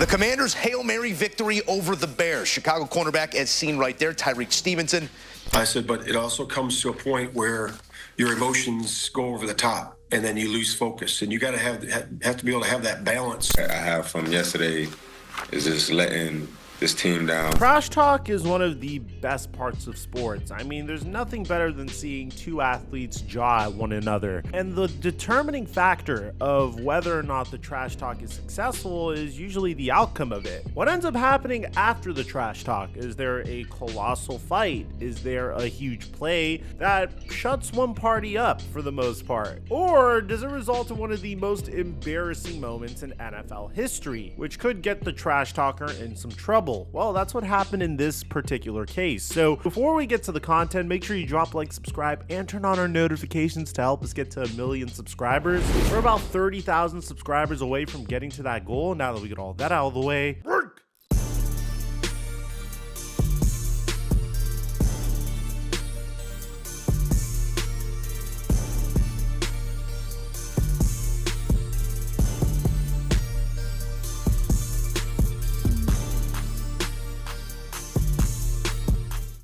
The Commanders' Hail Mary victory over the Bears. Chicago cornerback, as seen right there, Tyreek Stevenson. I said, but it also comes to a point where your emotions go over the top and then you lose focus. And you got to have to be able to have that balance. I have from yesterday is just letting this team down. Trash talk is one of the best parts of sports. I mean, there's nothing better than seeing two athletes jaw at one another. And the determining factor of whether or not the trash talk is successful is usually the outcome of it. What ends up happening after the trash talk? Is there a colossal fight? Is there a huge play that shuts one party up for the most part? Or does it result in one of the most embarrassing moments in NFL history, which could get the trash talker in some trouble? Well, that's what happened in this particular case. So before we get to the content, make sure you drop a like, subscribe, and turn on our notifications to help us get to 1 million subscribers. We're about 30,000 subscribers away from getting to that goal. Now that we get all that out of the way,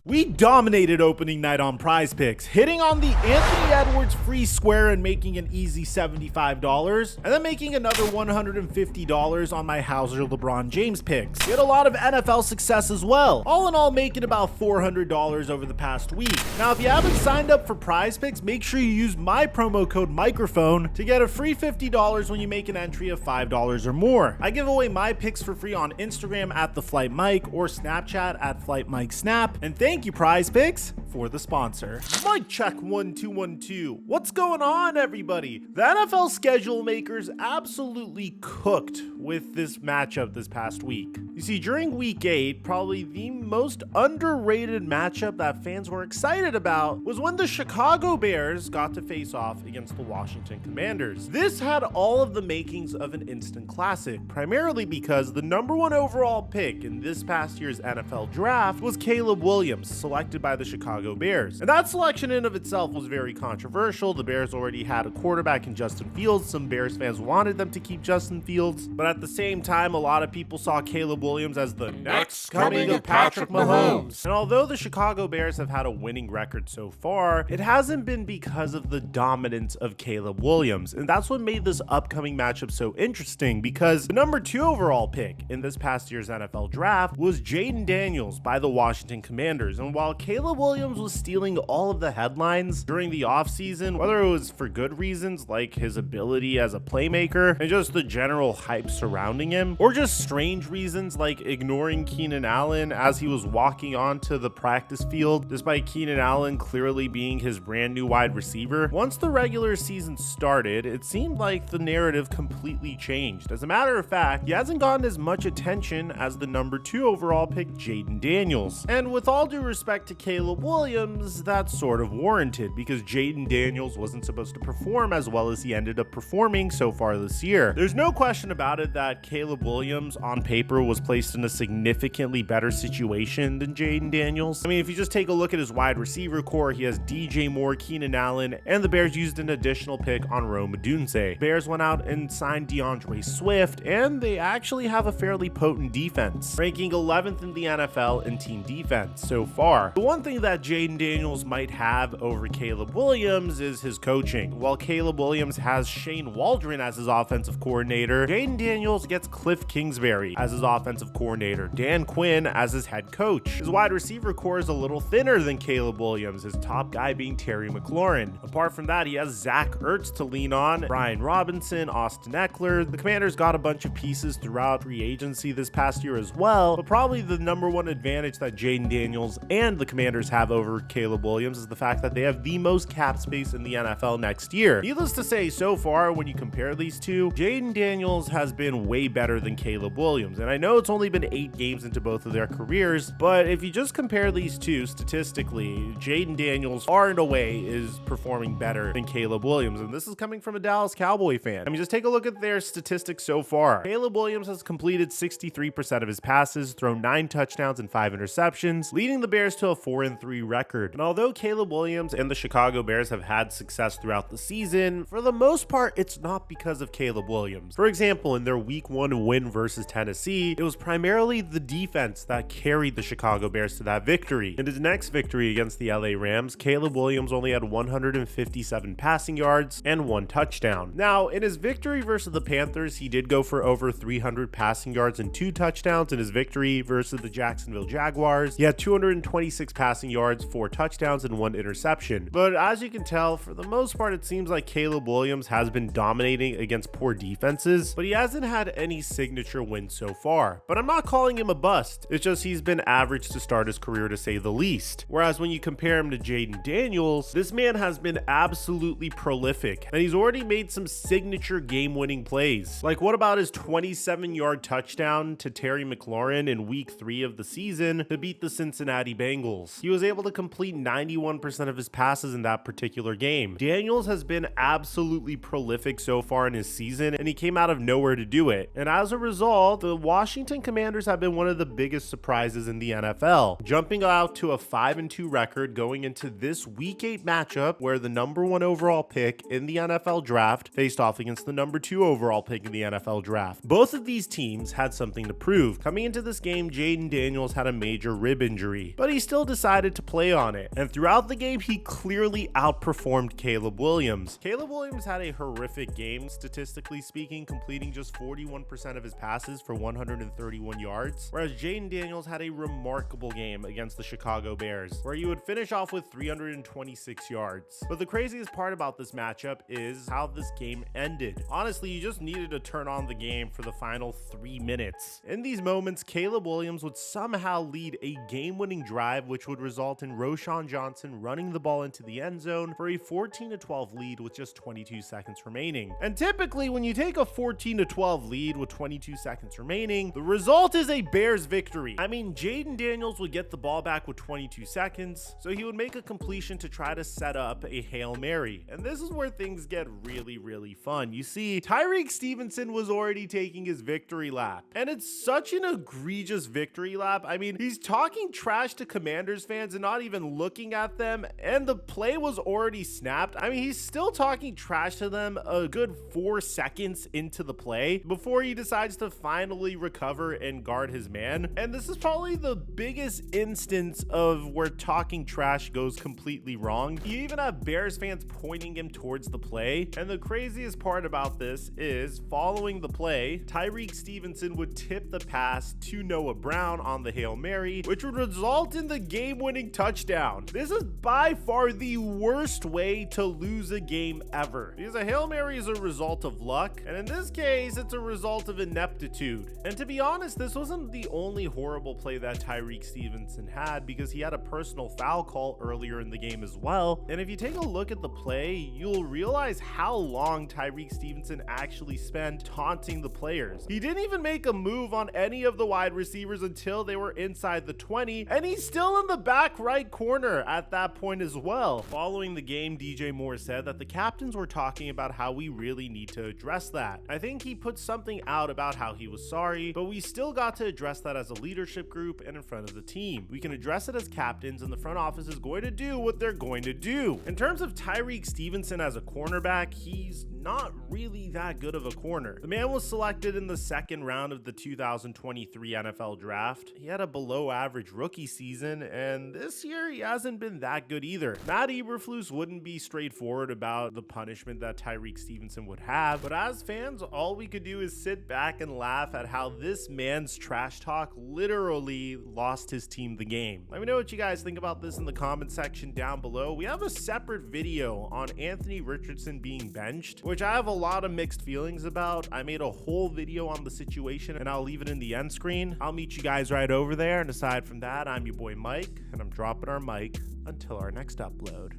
we dominated opening night on Prize Picks, hitting on the Anthony Edwards free square and making an easy $75, and then making another $150 on my Hauser LeBron James picks. We had a lot of NFL success as well, all in all making about $400 over the past week. Now, if you haven't signed up for Prize Picks, make sure you use my promo code Mikerophone to get a free $50 when you make an entry of $5 or more. I give away my picks for free on Instagram at @TheFlightMike or Snapchat at FlightMikeSnap, and thank you, Prize Picks, for the sponsor. Mic check 1 2 1 2. What's going on, everybody? The NFL schedule makers absolutely cooked with this matchup this past week. You see, during week 8, probably the most underrated matchup that fans were excited about was when the Chicago Bears got to face off against the Washington Commanders. This had all of the makings of an instant classic, primarily because the #1 overall pick in this past year's NFL draft was Caleb Williams, selected by the Chicago Bears. And that selection in of itself was very controversial. The Bears already had a quarterback in Justin Fields. Some Bears fans wanted them to keep Justin Fields, but at the same time, a lot of people saw Caleb Williams as the next coming of Patrick Mahomes. And although the Chicago Bears have had a winning record so far, it hasn't been because of the dominance of Caleb Williams. And that's what made this upcoming matchup so interesting, because the #2 overall pick in this past year's NFL draft was Jaden Daniels by the Washington Commanders. And while Caleb Williams was stealing all of the headlines during the offseason, whether it was for good reasons like his ability as a playmaker and just the general hype surrounding him, or just strange reasons like ignoring Keenan Allen as he was walking onto the practice field, despite Keenan Allen clearly being his brand new wide receiver, once the regular season started, it seemed like the narrative completely changed. As a matter of fact, he hasn't gotten as much attention as the #2 overall pick Jaden Daniels. And with all due respect to Caleb Williams, that's sort of warranted, because Jaden Daniels wasn't supposed to perform as well as he ended up performing so far this year. There's no question about it that Caleb Williams on paper was placed in a significantly better situation than Jaden Daniels. I mean, if you just take a look at his wide receiver core, he has DJ Moore, Keenan Allen, and the Bears used an additional pick on Rome Odunze. Bears went out and signed DeAndre Swift, and they actually have a fairly potent defense, ranking 11th in the NFL in team defense so far. The one thing that Jaden Daniels might have over Caleb Williams is his coaching. While Caleb Williams has Shane Waldron as his offensive coordinator, Jaden Daniels gets Cliff Kingsbury as his offensive coordinator, Dan Quinn as his head coach. His wide receiver core is a little thinner than Caleb Williams, his top guy being Terry McLaurin. Apart from that, he has Zach Ertz to lean on, Brian Robinson, Austin Eckler. The Commanders got a bunch of pieces throughout free agency this past year as well, but probably the #1 advantage that Jaden Daniels and the Commanders have over Caleb Williams is the fact that they have the most cap space in the NFL next year. Needless to say, so far, when you compare these two, Jaden Daniels has been way better than Caleb Williams. And I know it's only been 8 games into both of their careers, but if you just compare these two statistically, Jaden Daniels far and away is performing better than Caleb Williams. And this is coming from a Dallas Cowboy fan. I mean, just take a look at their statistics so far. Caleb Williams has completed 63% of his passes, thrown 9 touchdowns and 5 interceptions, leading the Bears to a 4-3 record. And although Caleb Williams and the Chicago Bears have had success throughout the season, for the most part, it's not because of Caleb Williams. For example, in their Week 1 win versus Tennessee, it was primarily the defense that carried the Chicago Bears to that victory. In his next victory against the LA Rams, Caleb Williams only had 157 passing yards and 1 touchdown. Now, in his victory versus the Panthers, he did go for over 300 passing yards and 2 touchdowns. In his victory versus the Jacksonville Jaguars, he had 226 passing yards, 4 touchdowns, and 1 interception. But as you can tell, for the most part, it seems like Caleb Williams has been dominating against poor defenses, but he hasn't had any signature wins so far. But I'm not calling him a bust. It's just he's been average to start his career, to say the least. Whereas when you compare him to Jaden Daniels, this man has been absolutely prolific, and he's already made some signature game-winning plays. Like, what about his 27-yard touchdown to Terry McLaurin in Week 3 of the season to beat the Cincinnati Bengals? He was able to complete 91% of his passes in that particular game. Daniels has been absolutely prolific so far in his season, and he came out of nowhere to do it. And as a result, the Washington Commanders have been one of the biggest surprises in the NFL, jumping out to a 5-2 record going into this Week 8 matchup where the number 1 overall pick in the NFL draft faced off against the number 2 overall pick in the NFL draft. Both of these teams had something to prove. Coming into this game, Jaden Daniels had a major rib injury, but he still decided to play on it. And throughout the game, he clearly outperformed Caleb Williams. Caleb Williams had a horrific game, statistically speaking, completing just 41% of his passes for 131 yards, whereas Jaden Daniels had a remarkable game against the Chicago Bears, where he would finish off with 326 yards. But the craziest part about this matchup is how this game ended. Honestly, you just needed to turn on the game for the final 3 minutes. In these moments, Caleb Williams would somehow lead a game-winning drive, which would result in Roschon Johnson running the ball into the end zone for a 14-12 lead with just 22 seconds remaining. And typically, when you take a 14-12 lead with 22 seconds remaining, the result is a Bears victory. I mean, Jaden Daniels would get the ball back with 22 seconds, so he would make a completion to try to set up a Hail Mary. And this is where things get really fun. You see, Tyreek Stevenson was already taking his victory lap, and it's such an egregious victory lap. I mean, he's talking trash to Commanders fans and not even looking at them, and the play was already snapped. I mean, he's still talking trash to them a good 4 seconds into the play before he decides to finally recover and guard his man. And this is probably the biggest instance of where talking trash goes completely wrong. You even have Bears fans pointing him towards the play. And the craziest part about this is, following the play, Tyreek Stevenson would tip the pass to Noah Brown on the Hail Mary, which would result in the game-winning touchdown. This is by far the worst way to lose a game ever, because a Hail Mary is a result of luck, and in this case, it's a result of ineptitude. And to be honest, this wasn't the only horrible play that Tyreek Stevenson had, because he had a personal foul call earlier in the game as well. And if you take a look at the play, you'll realize how long Tyreek Stevenson actually spent taunting the players. He didn't even make a move on any of the wide receivers until they were inside the 20, and he's still in the back right corner at that point as well. Following the game, DJ Moore said that the captains were talking about how we really need to address that. I think he put something out about how he was sorry, but we still got to address that as a leadership group and in front of the team. We can address it as captains, and the front office is going to do what they're going to do. In terms of Tyreek Stevenson as a cornerback, he's not really that good of a corner. The man was selected in the 2nd round of the 2023 NFL draft. He had a below average rookie season, and this year he hasn't been that good either. Matt Eberflus wouldn't be straightforward about the punishment that Tyreek Stevenson would have, but as fans, all we could do is sit back and laugh at how this man's trash talk literally lost his team the game. Let me know what you guys think about this in the comment section down below. We have a separate video on Anthony Richardson being benched, which I have a lot of mixed feelings about. I made a whole video on the situation, and I'll leave it in the end screen. I'll meet you guys right over there. And aside from that, I'm your boy Mike, and I'm dropping our mic until our next upload.